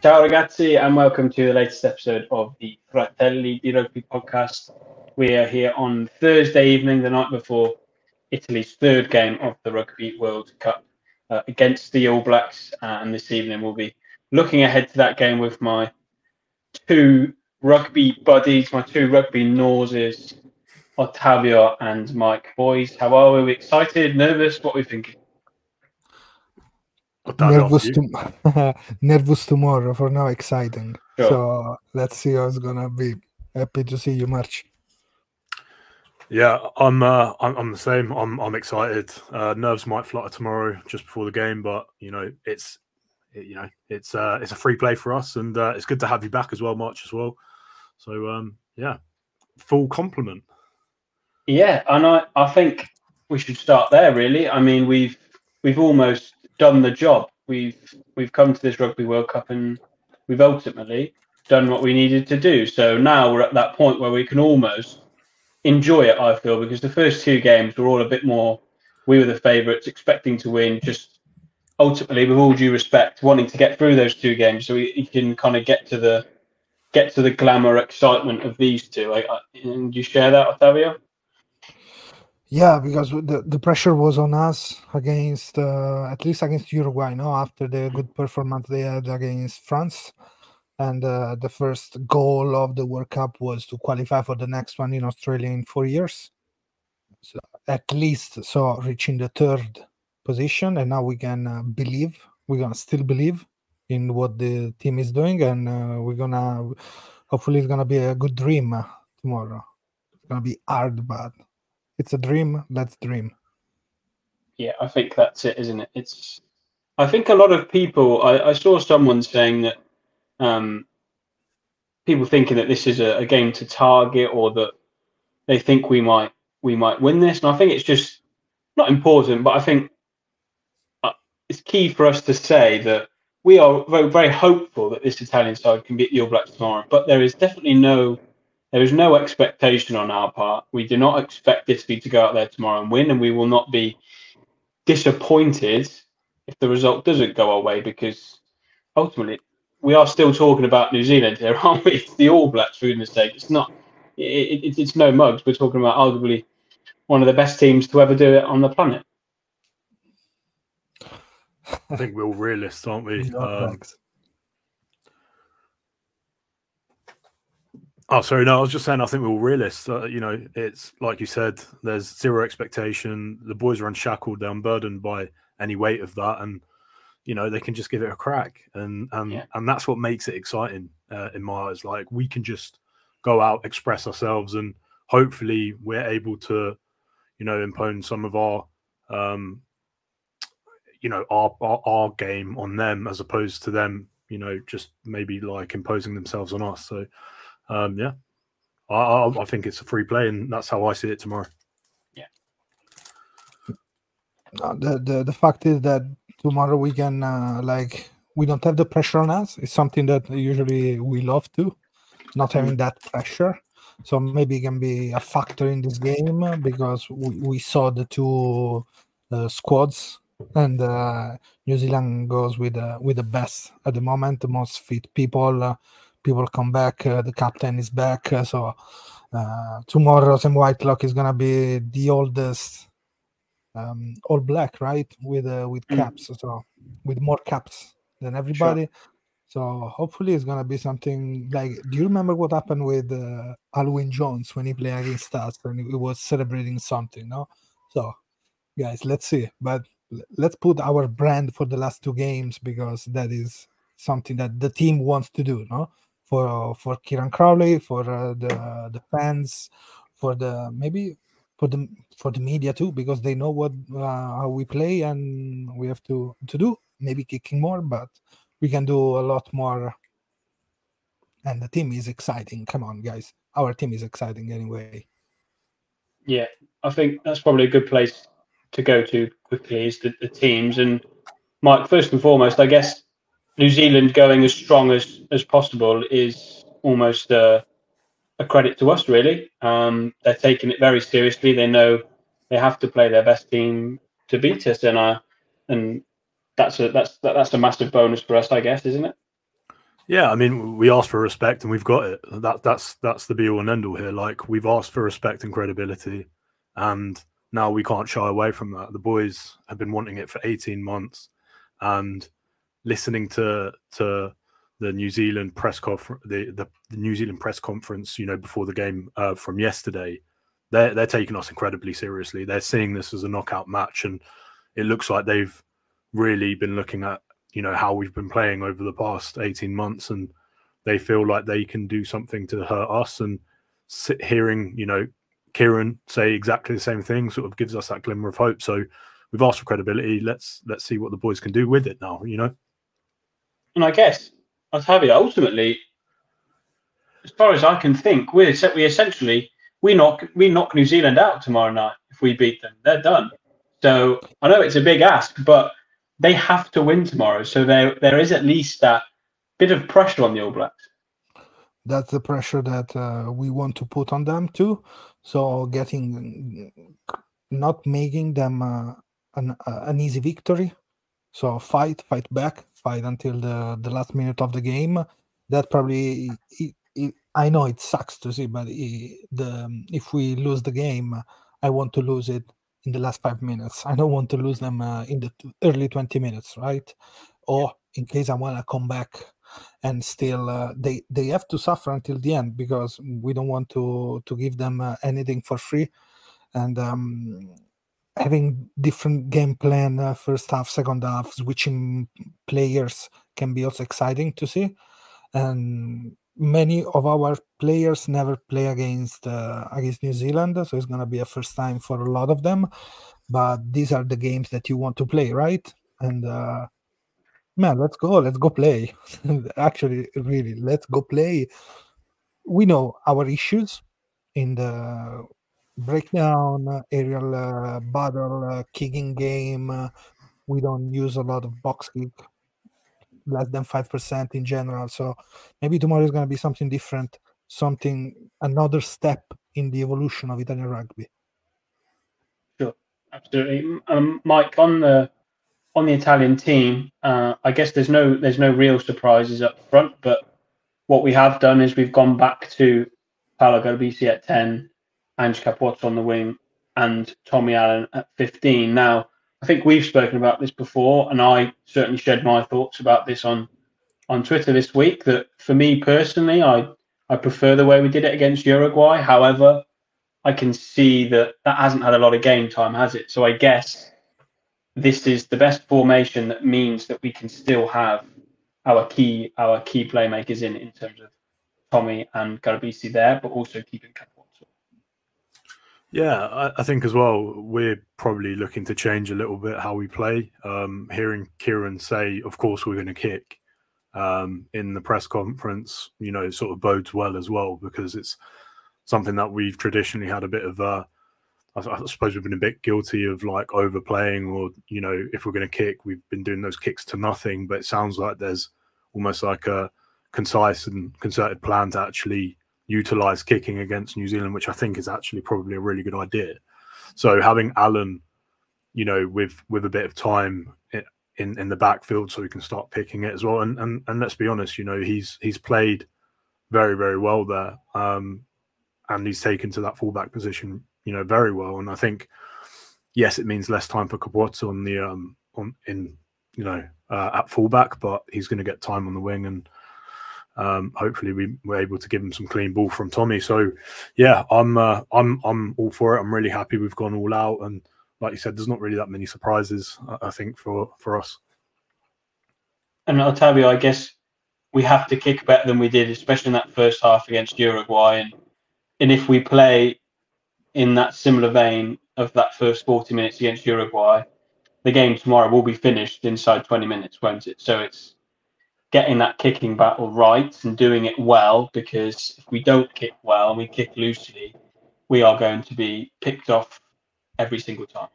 Ciao ragazzi and welcome to the latest episode of the Fratelli di Rugby podcast. We are here on Thursday evening, the night before Italy's third game of the Rugby World Cup against the All Blacks. And this evening we'll be looking ahead to that game with my two rugby buddies, my two rugby noses, Ottavio and Mike. Boys, how are we? Are we excited, nervous? What are we thinking? Nervous tomorrow. For now, exciting. Sure. So let's see how it's gonna be. Happy to see you, March. Yeah, I'm the same. I'm excited. Nerves might flutter tomorrow just before the game, but it's a free play for us, and it's good to have you back as well, March, as well. So yeah, full compliment. Yeah, and I think we should start there. Really, I mean we've almost done the job. We've come to this Rugby World Cup and we've ultimately done what we needed to do. So now we're at that point where we can almost enjoy it, I feel, because the first two games were all a bit more, we were the favourites, expecting to win, just ultimately, with all due respect, wanting to get through those two games so we can kind of get to the glamour excitement of these two. And do you share that, Ottavio? Yeah, because the pressure was on us against, at least against Uruguay, after the good performance they had against France. And the first goal of the World Cup was to qualify for the next one in Australia in 4 years. So at least, reaching the third position. And now we can we're going to still believe in what the team is doing. And hopefully it's going to be a good dream tomorrow. It's going to be hard, but it's a dream. Let's dream. Yeah, I think that's it, isn't it? I think a lot of people, I saw someone saying that people thinking that this is a game to target, or that they think we might win this. And I think it's just not important, but I think it's key for us to say that we are very, very hopeful that this Italian side can beat the All Blacks tomorrow. But there is definitely no expectation on our part. We do not expect Italy to go out there tomorrow and win, and we will not be disappointed if the result doesn't go our way, because ultimately we are still talking about New Zealand here, aren't we? It's the All Blacks, for goodness sake. It's not. It's no mugs. We're talking about arguably one of the best teams to ever do it on the planet. I think we're all realists, aren't we? Sorry, no, I was just saying I think we're all realists. It's like you said, there's zero expectation. The boys are unshackled, they're unburdened by any weight of that, and they can just give it a crack. And that's what makes it exciting in my eyes. Like, we can just go out, express ourselves, and hopefully we're able to, impose some of our our game on them, as opposed to them, just maybe like imposing themselves on us. So yeah, I think it's a free play, and that's how I see it tomorrow. Yeah. The fact is that tomorrow we can we don't have the pressure on us. It's something that usually we love to, not having that pressure. So maybe it can be a factor in this game, because we saw the two squads, and New Zealand goes with the best at the moment, the most fit people. People come back. The captain is back. So tomorrow, Sam Whitelock is gonna be the oldest All Black, right? With caps, so with more caps than everybody. Sure. So hopefully it's gonna be something like. Do you remember what happened with Alwyn Jones when he played against us and he was celebrating something? No. So guys, let's see. But let's put our brand for the last two games, because that is something that the team wants to do. No. For Kieran Crowley, for the fans, for the media too, because they know what how we play, and we have to do maybe kicking more, but we can do a lot more. And the team is exciting. Come on, guys, our team is exciting anyway. Yeah, I think that's probably a good place to go to quickly, is the teams. And Mike, first and foremost, I guess New Zealand going as strong as possible is almost a credit to us, really. They're taking it very seriously. They know they have to play their best team to beat us, and that's a massive bonus for us, I guess, isn't it? Yeah, I mean, we asked for respect and we've got it. That's the be all and end all here. Like, we've asked for respect and credibility, and now we can't shy away from that. The boys have been wanting it for 18 months, and listening to the New Zealand press conference, the New Zealand press conference, before the game from yesterday, they're taking us incredibly seriously. They're seeing this as a knockout match, and it looks like they've really been looking at how we've been playing over the past 18 months, and they feel like they can do something to hurt us. And hearing Kieran say exactly the same thing sort of gives us that glimmer of hope. So we've asked for credibility. Let's see what the boys can do with it now. And I guess Ottavio, ultimately, as far as I can think, we knock New Zealand out tomorrow night. If we beat them, they're done. So I know it's a big ask, but they have to win tomorrow. So there is at least that bit of pressure on the All Blacks. That's the pressure that we want to put on them too. So not making them an easy victory. So fight back, fight until the last minute of the game. That probably, I know it sucks to see, but if we lose the game, I want to lose it in the last 5 minutes. I don't want to lose them in the early 20 minutes, right? Or in case I want to come back and still they have to suffer until the end, because we don't want to give them anything for free. And having different game plan, first half, second half, switching players can be also exciting to see. And many of our players never play against New Zealand, so it's going to be a first time for a lot of them. But these are the games that you want to play, right? And man, let's go play. Actually, really, let's go play. We know our issues in the breakdown, aerial battle, kicking game. We don't use a lot of box kick, less than 5% in general. So maybe tomorrow is going to be something different, another step in the evolution of Italian rugby. Sure, absolutely. Mike, on the Italian team, I guess there's no real surprises up front, but what we have done is we've gone back to Paolo Garbisi at 10, Ange Capuozzo on the wing, and Tommy Allen at 15. Now, I think we've spoken about this before, and I certainly shared my thoughts about this on Twitter this week, that for me personally, I prefer the way we did it against Uruguay. However, I can see that hasn't had a lot of game time, has it? So I guess this is the best formation that means that we can still have our key playmakers in terms of Tommy and Garbisi there, but also keeping Capuozzo. Yeah, I think as well, we're probably looking to change a little bit how we play. Hearing Kieran say, of course, we're going to kick in the press conference, sort of bodes well as well, because it's something that we've traditionally had a bit of, I suppose we've been a bit guilty of like overplaying, or, if we're going to kick, we've been doing those kicks to nothing. But it sounds like there's almost like a concise and concerted plan to actually utilize kicking against New Zealand, which I think is actually probably a really good idea. So having Alan, with a bit of time in the backfield, so we can start picking it as well. And let's be honest, he's played very, very well there, and he's taken to that fullback position, very well. And I think, yes, it means less time for Capuozzo at fullback, but he's going to get time on the wing, and hopefully we're able to give him some clean ball from Tommy. So yeah, I'm all for it. I'm really happy we've gone all out, and like you said, there's not really that many surprises, I think, for us. And Ottavio, I guess we have to kick better than we did, especially in that first half against Uruguay. And if we play in that similar vein of that first 40 minutes against Uruguay, the game tomorrow will be finished inside 20 minutes, won't it? So it's getting that kicking battle right and doing it well, because if we don't kick well and we kick loosely, we are going to be picked off every single time.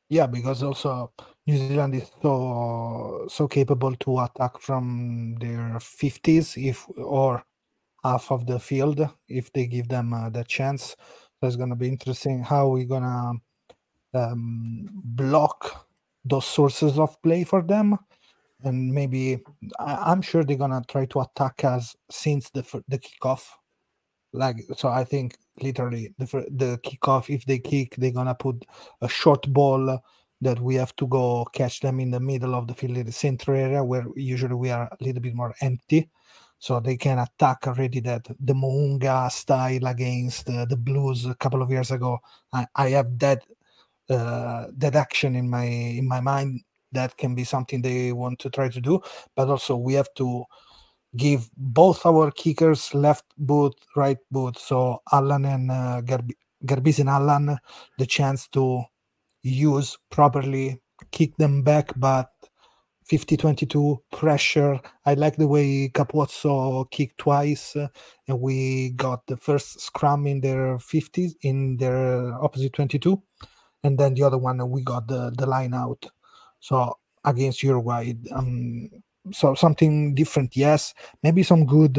Yeah, because also New Zealand is so capable to attack from their 50s or half of the field if they give them the chance. So it's going to be interesting how we're going to block those sources of play for them. and maybe I'm sure they're gonna try to attack us since the kickoff. Like, so I think literally the kickoff, if they kick, they're gonna put a short ball that we have to go catch them in the middle of the field in the center area where usually we are a little bit more empty. So they can attack already that the Mounga style against the Blues a couple of years ago. I have that action in my mind. That can be something they want to try to do. But also we have to give both our kickers, left boot, right boot, so Allan and Garbisi and Allan, the chance to use properly, kick them back, but 50-22 pressure. I like the way Capozzo kicked twice, and we got the first scrum in their 50s, in their opposite 22, and then the other one we got the line out. So against Uruguay, so something different, yes. Maybe some good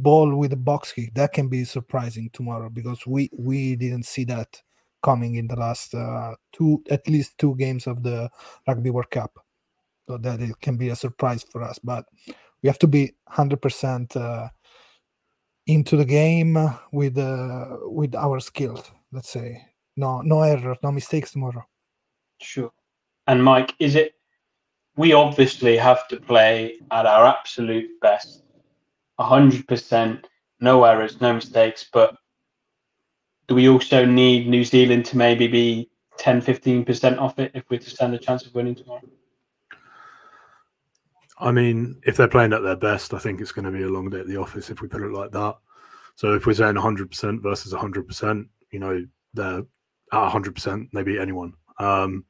ball with a box kick that can be surprising tomorrow, because we didn't see that coming in the last at least two games of the Rugby World Cup. So that it can be a surprise for us, but we have to be 100% into the game with our skills. Let's say no errors, no mistakes tomorrow. Sure. And Mike, is it? We obviously have to play at our absolute best, 100%, no errors, no mistakes. But do we also need New Zealand to maybe be 10-15% off it if we're to stand a chance of winning tomorrow? I mean, if they're playing at their best, I think it's going to be a long day at the office if we put it like that. So if we're saying 100% versus 100%, you know, they're at 100%, they beat anyone. And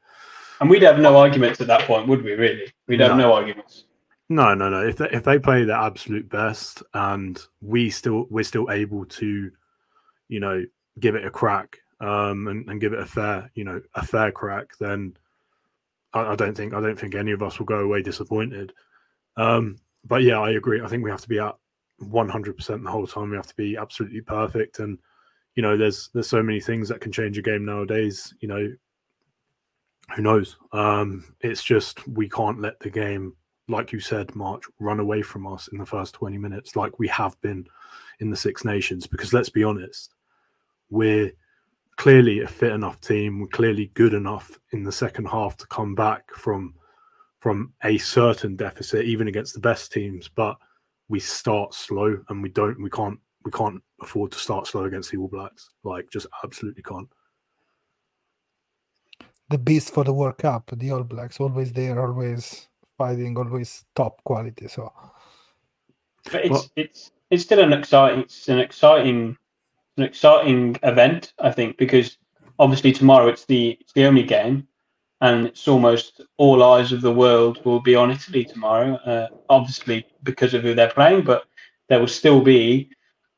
we'd have no arguments at that point, would we? Really, we'd have no arguments. No. If they play their absolute best and we're still able to, you know, give it a crack and give it a fair crack, then I don't think any of us will go away disappointed. But yeah, I agree. I think we have to be at 100% the whole time. We have to be absolutely perfect. And you know, there's so many things that can change a game nowadays. You know, who knows? It's just we can't let the game, like you said, March, run away from us in the first 20 minutes like we have been in the Six Nations. Because let's be honest, we're clearly a fit enough team. We're clearly good enough in the second half to come back from a certain deficit, even against the best teams. But we start slow, and we can't afford to start slow against the All Blacks. Like, just absolutely can't. The beast for the World Cup, the All Blacks, always there, always fighting, always top quality. So, but it's still an exciting event, I think, because obviously tomorrow it's the only game, and it's almost all eyes of the world will be on Italy tomorrow. Obviously because of who they're playing, but there will still be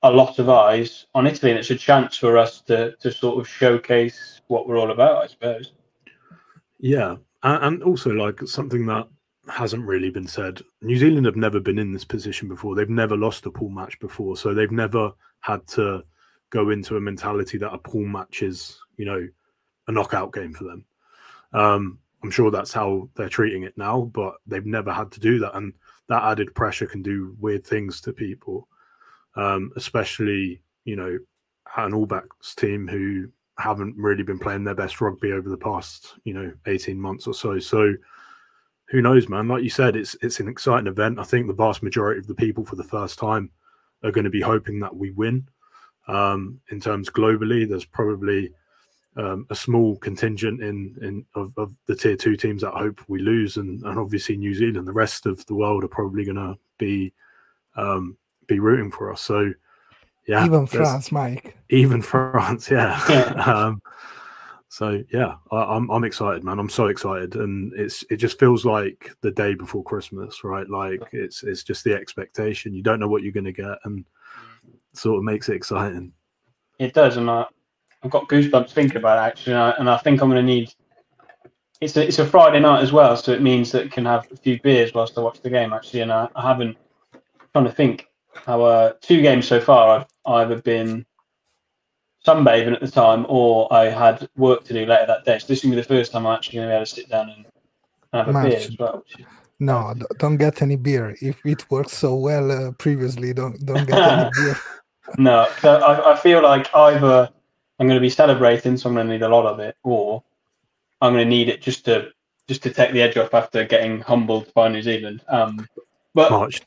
a lot of eyes on Italy, and it's a chance for us to sort of showcase what we're all about, I suppose. Yeah, and also like something that hasn't really been said. New Zealand have never been in this position before. They've never lost a pool match before, so they've never had to go into a mentality that a pool match is, you know, a knockout game for them. I'm sure that's how they're treating it now, but they've never had to do that, and that added pressure can do weird things to people, especially, you know, an All Blacks team who haven't really been playing their best rugby over the past, you know, 18 months or so. So who knows, man? Like you said, it's an exciting event. I think the vast majority of the people for the first time are going to be hoping that we win. In terms globally, there's probably a small contingent of the tier 2 teams that hope we lose, and obviously New Zealand. The rest of the world are probably going to be rooting for us. So yeah, even France, Mike. Even France, yeah. So yeah, I'm excited, man. I'm so excited, and it just feels like the day before Christmas, right? Like it's just the expectation. You don't know what you're going to get, and sort of makes it exciting. It does, and I've got goosebumps thinking about it, actually, and I think I'm going to need. It's a Friday night as well, so it means that I can have a few beers whilst I watch the game, actually. And I haven't. I'm trying to think. Our 2 games so far, I've either been sunbathing at the time, or I had work to do later that day. So this will be the first time I'm actually going to be able to sit down have a beer as well. No, don't get any beer. If it worked so well previously, don't get any beer. No, so I feel like either I'm going to be celebrating, so I'm going to need a lot of it, or I'm going to need it just to take the edge off after getting humbled by New Zealand. But March.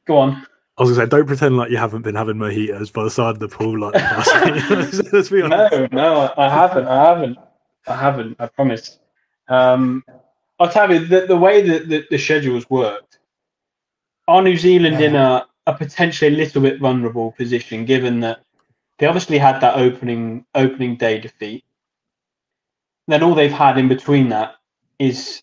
Go on. I was going to say, don't pretend like you haven't been having mojitos by the side of the pool like the past. Let's be honest. No, I haven't. I promise. I'll tell you, the way that the schedules worked, are New Zealand in a potentially a little bit vulnerable position, given that they obviously had that opening day defeat. Then all they've had in between that is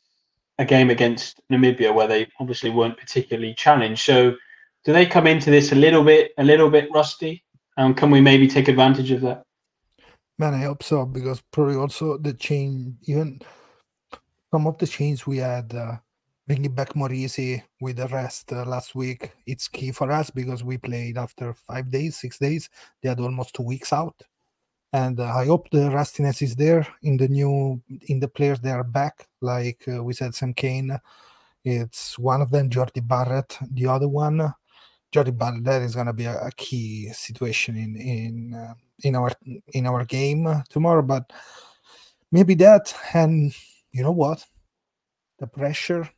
a game against Namibia, where they obviously weren't particularly challenged. So, do they come into this a little bit rusty? Can we maybe take advantage of that? Man, I hope so, because probably also the change, even some of the change we had, bringing back more easy with the rest last week, it's key for us because we played after 5 days, 6 days. They had almost 2 weeks out. And I hope the rustiness is there in the players that are back. Like we said, Sam Kane, it's one of them, Jordi Barrett, the other one. Jordi Barrett, that is going to be a key situation in our game tomorrow. But maybe that, and you know what? The pressure,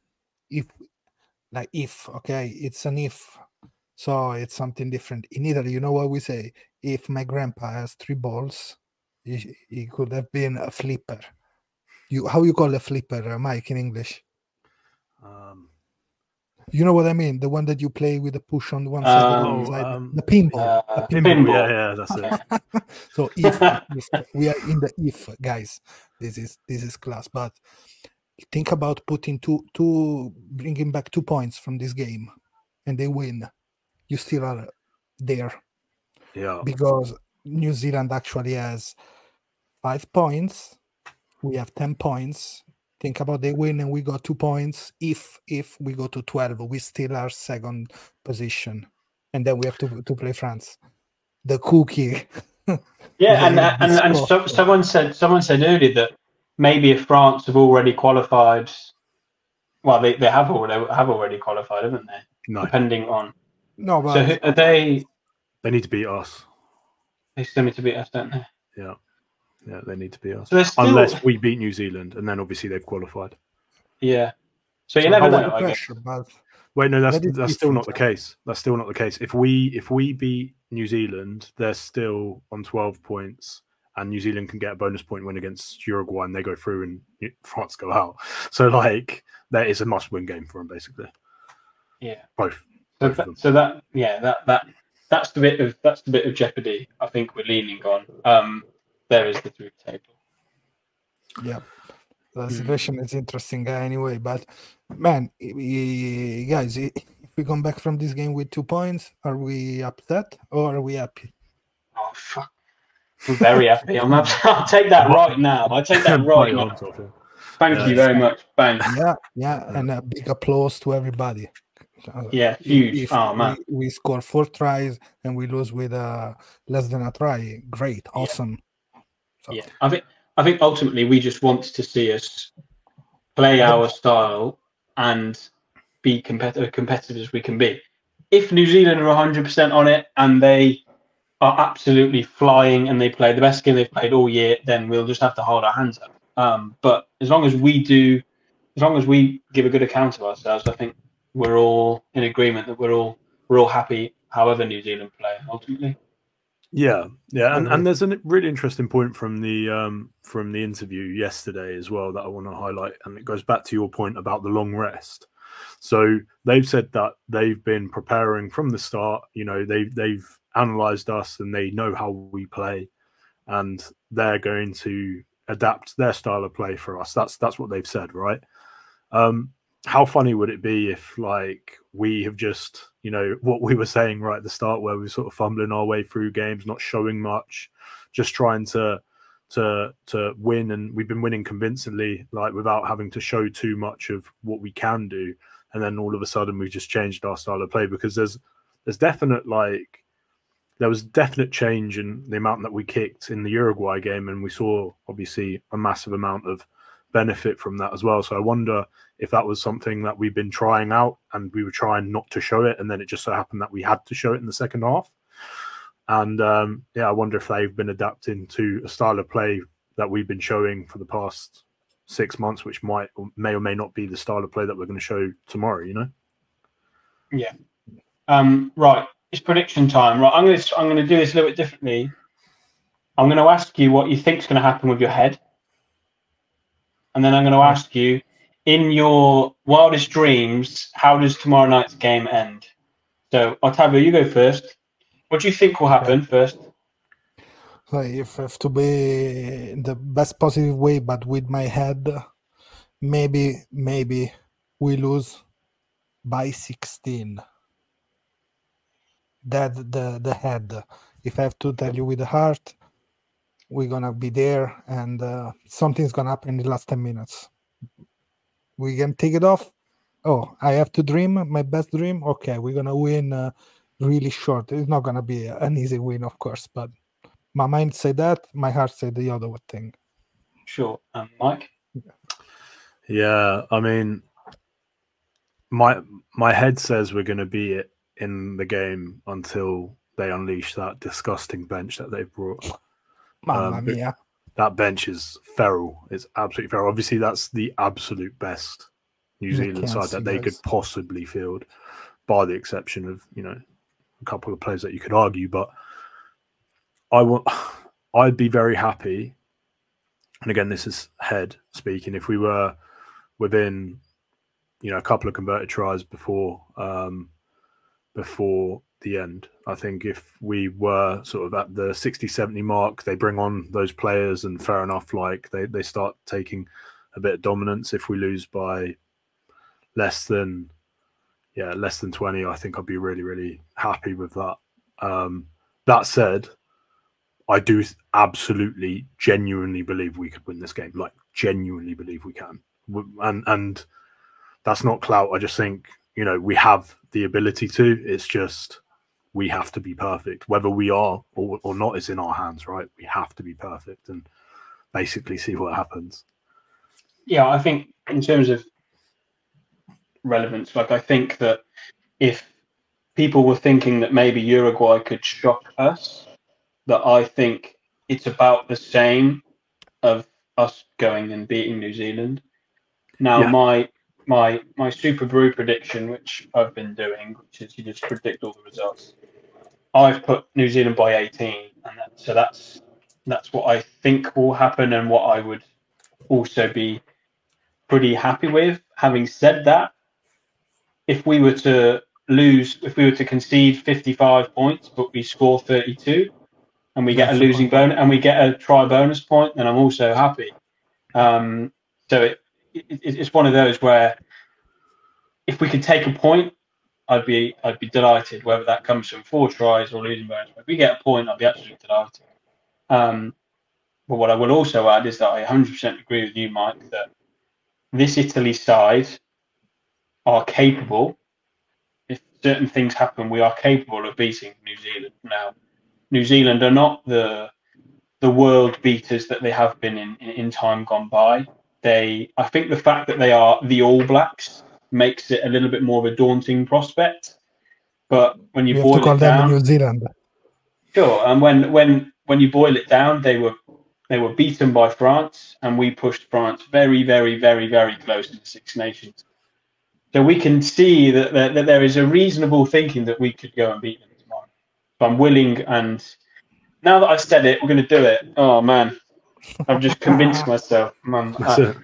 if, okay, it's an if. So it's something different. In Italy, you know what we say? If my grandpa has 3 balls, he could have been a flipper. How you call a flipper, Mike, in English? You know what I mean? The one that you play with the push on one side, the pinball. Pinball. Yeah, that's it. So if we are in the if, guys, this is class. But think about putting bringing back 2 points from this game, and they win. You still are there. Yeah. Because New Zealand actually has 5 points. We have 10 points. Think about they win and we got 2 points. If we go to 12, we still are second position. And then we have to play France. The cookie. Yeah, and someone said earlier that maybe if France have already qualified, well, they have already qualified, haven't they? No. Depending on. No, but so are they? They need to beat us. They still need to beat us, don't they? Yeah, they need to beat us. So unless we beat New Zealand, and then obviously they've qualified. Yeah. So you never know. Pressure, but wait, no, that's still not the case. That's still not the case. If we beat New Zealand, they're still on 12 points, and New Zealand can get a bonus point win against Uruguay, and they go through, and France go out. So that is a must-win game for them, basically. Yeah. Both. So that's the bit of jeopardy I think we're leaning on. There is the truth table. Yeah, the situation is interesting anyway. But man, guys, if we come back from this game with 2 points, are we upset or are we happy? Oh fuck! I'm very happy. I'll take that right now. I'll take that right now. Thank you very much. Bang. Yeah, and a big applause to everybody. Yeah, huge. Man, we score 4 tries and we lose with less than a try. Great, awesome. So. Yeah, I think ultimately we just want to see us play our style and be competitive as we can be. If New Zealand are 100% on it and they are absolutely flying and they play the best game they've played all year, then we'll just have to hold our hands up. But as long as we give a good account of ourselves, I think we're all in agreement that we're all happy however New Zealand play ultimately. Yeah, and there's a really interesting point from the interview yesterday as well that I want to highlight, and it goes back to your point about the long rest. So they've said that they've been preparing from the start. You know, they've analysed us and they know how we play, and they're going to adapt their style of play for us. That's what they've said, right? How funny would it be if, like, we have just, you know, what we were saying right at the start, where we're sort of fumbling our way through games, not showing much, just trying to win, and we've been winning convincingly, like, without having to show too much of what we can do, and then all of a sudden we've just changed our style of play, because there was definite change in the amount that we kicked in the Uruguay game, and we saw obviously a massive amount of benefit from that as well. So I wonder if that was something that we've been trying out and we were trying not to show it, and then it just so happened that we had to show it in the second half. And yeah, I wonder if they've been adapting to a style of play that we've been showing for the past 6 months, which may or may not be the style of play that we're going to show tomorrow, you know? Yeah. Right. It's prediction time. Right. I'm going to do this a little bit differently. I'm going to ask you what you think is going to happen with your head. And then I'm going to ask you, in your wildest dreams, how does tomorrow night's game end? So, Ottavio, you go first. What do you think will happen first? So if I have to be in the best positive way, but with my head, maybe we lose by 16. That the head. If I have to tell you with the heart, we're gonna be there, and something's gonna happen in the last 10 minutes. We can take it off. Oh, I have to dream my best dream. Okay, we're gonna win really short. It's not gonna be an easy win, of course, but my mind said that, my heart said the other thing. Sure. Mike? Yeah, I mean, my head says we're going to be in the game until they unleash that disgusting bench that they've brought. Mamma mia. That bench is feral. It's absolutely feral. Obviously, that's the absolute best New Zealand side that they could possibly field, by the exception of, you know, a couple of players that you could argue. But I'd be very happy, and again, this is head speaking, if we were within, you know, a couple of converted tries before the end. I think if we were sort of at the 60-70 mark, they bring on those players, and fair enough, like they start taking a bit of dominance. If we lose by less than 20, I think I'd be really, really happy with that. That said, I do absolutely, genuinely believe we could win this game. Like, genuinely believe we can. And that's not clout. I just think, you know, we have the ability to. It's just we have to be perfect. Whether we are or not is in our hands, right? We have to be perfect and basically see what happens. Yeah, I think in terms of relevance, like, I think that if people were thinking that maybe Uruguay could shock us, that I think it's about the same of us going and beating New Zealand. Now, Yeah. my Super Brew prediction, which I've been doing, which is you just predict all the results. I've put New Zealand by 18, and so that's what I think will happen, and what I would also be pretty happy with. Having said that, if we were to concede 55 points, but we score 32, and we get a losing bonus, and we get a try bonus point, then I'm also happy. So it's one of those where if we could take a point, I'd be delighted, whether that comes from 4 tries or losing bonus. If we get a point, I'd be absolutely delighted. But what I will also add is that I 100% agree with you, Mike, that this Italy side are capable. If certain things happen, we are capable of beating New Zealand. Now, New Zealand are not the world beaters that they have been in time gone by. I think the fact that they are the All Blacks makes it a little bit more of a daunting prospect. But when you boil it down, New Zealand. Sure, and when you boil it down, they were beaten by France, and we pushed France very, very, very, very close to the Six Nations. So we can see that there is a reasonable thinking that we could go and beat them tomorrow. So I'm willing, and now that I've said it, we're going to do it. Oh man, I've just convinced myself. That's it.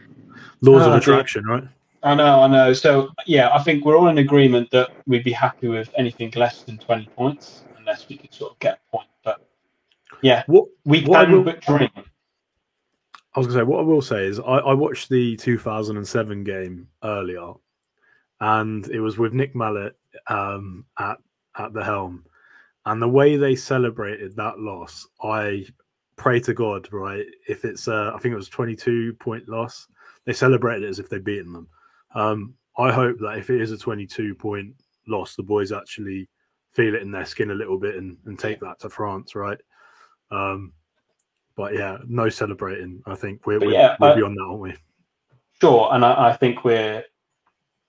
Laws of attraction, right? I know. So yeah, I think we're all in agreement that we'd be happy with anything less than 20 points, unless we could sort of get a point. But yeah, we can but dream. I was going to say, what I will say is I watched the 2007 game earlier, and it was with Nick Mallett at the helm. And the way they celebrated that loss, I pray to God, right? If it's, I think it was 22-point loss, they celebrated it as if they'd beaten them. I hope that if it is a 22-point loss, the boys actually feel it in their skin a little bit and take that to France, right? But yeah, no celebrating. I think we'll be on that, aren't we? Sure, and I think we're,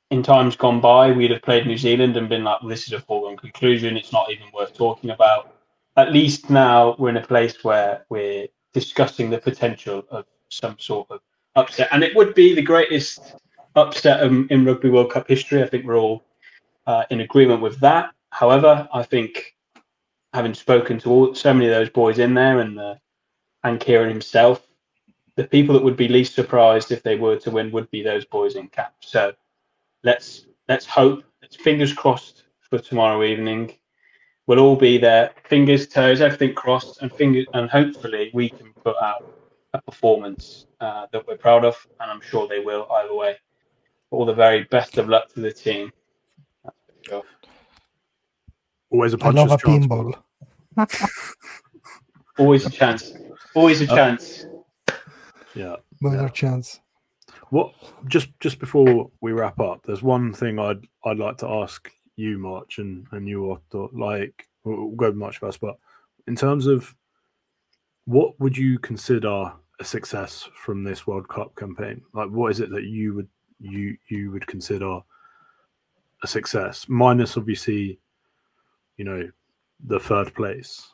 in times gone by, we'd have played New Zealand and been like, well, this is a foregone conclusion. It's not even worth talking about. At least now we're in a place where we're discussing the potential of some sort of upset. And it would be the greatest upset in Rugby World Cup history. I think we're all in agreement with that. However, I think having spoken to so many of those boys in there and Kieran himself, the people that would be least surprised if they were to win would be those boys in cap. So let's hope. Let's fingers crossed for tomorrow evening. We'll all be there, fingers, toes, everything crossed, and hopefully we can put out a performance that we're proud of, and I'm sure they will either way. All the very best of luck to the team. That's for sure. Always a I love a puncher's chance. pinball. Always a chance. Always a chance. Yeah. Another chance. What just before we wrap up, there's one thing I'd like to ask you, March, and you, Otto. Like, we'll go much first, but in terms of what would you consider a success from this World Cup campaign? Like, what is it that you would consider a success? Minus, obviously, you know, the third place,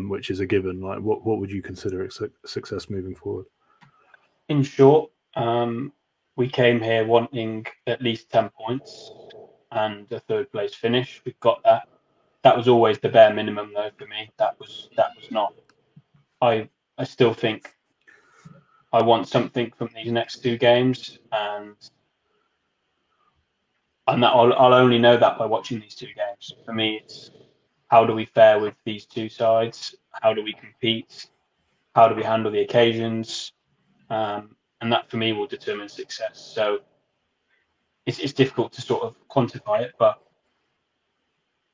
which is a given. Like, what would you consider a success moving forward? In short, we came here wanting at least 10 points and a third place finish. We've got that. That was always the bare minimum, though, for me. That was not. I still think I want something from these next two games, and that I'll only know that by watching these two games. For me, it's how do we fare with these two sides? How do we compete? How do we handle the occasions? And that, for me, will determine success. So it's difficult to sort of quantify it, but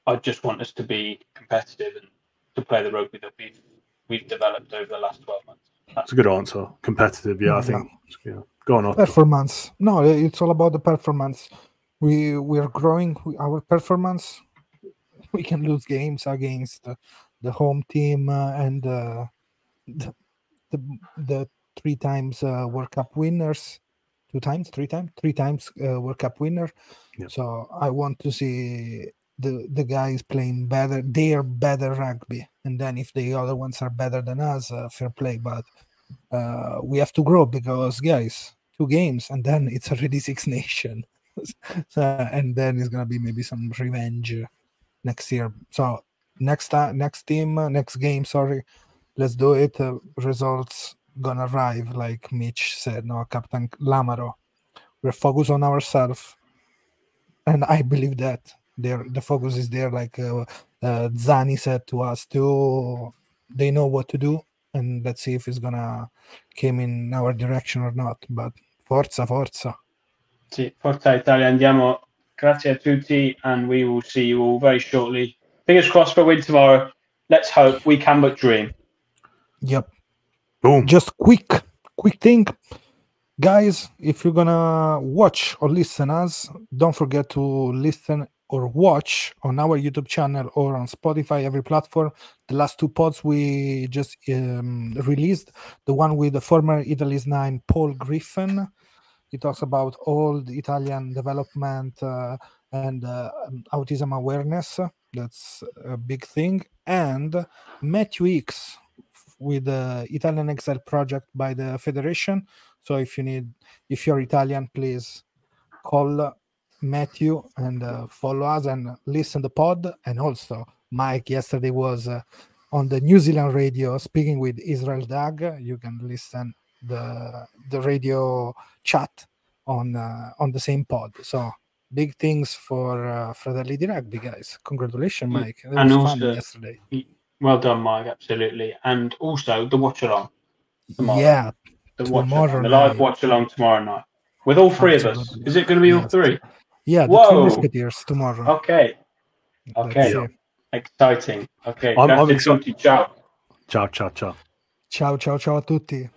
I just want us to be competitive and to play the rugby that we've developed over the last 12 months. That's a good answer. Competitive, yeah, I think. Yeah. Go on, Otto. Performance. No, it's all about the performance. We are growing our performance. We can lose games against the home team and the 3 times World Cup winners. 2 times, 3 times, 3 times World Cup winner. Yep. So I want to see the guys playing better, their better rugby, and then if the other ones are better than us, fair play. But we have to grow because, guys, 2 games and then it's already 6 Nations. And then it's gonna be maybe some revenge next year. So next game, sorry, let's do it. Results gonna arrive, like Mitch said. No, Captain Lamaro. We're focused on ourselves, and I believe that the focus is there. Like Zani said to us too, they know what to do, and let's see if it's gonna come in our direction or not. But forza. Sì, Forza Italia, andiamo. Grazie a tutti, and we will see you all very shortly. Fingers crossed for a win tomorrow. Let's hope. We can but dream. Yep. Boom. Just quick thing, guys. If you're gonna watch or listen us, don't forget to listen or watch on our YouTube channel or on Spotify, every platform. The last 2 pods we just released. The one with the former Italy's 9, Paul Griffin. He talks about all the Italian development and autism awareness. That's a big thing. And Matthew X with the Italian Exile project by the Federation. So if you're Italian, please call Matthew and follow us and listen to the pod. And also Mike yesterday was on the New Zealand radio speaking with Israel Dag. You can listen the radio chat on the same pod. So big things for Fratelli di Rugby, guys. Congratulations, Mike. It was fun yesterday. Well done, Mike. Absolutely. And also the watch along tomorrow. Yeah, the live watch along tomorrow night with all 3 of us. Is it going to be all 3? Yeah, the 3 Musketeers tomorrow. Okay. Exciting. Okay. I'm excited. Ciao. Ciao a tutti.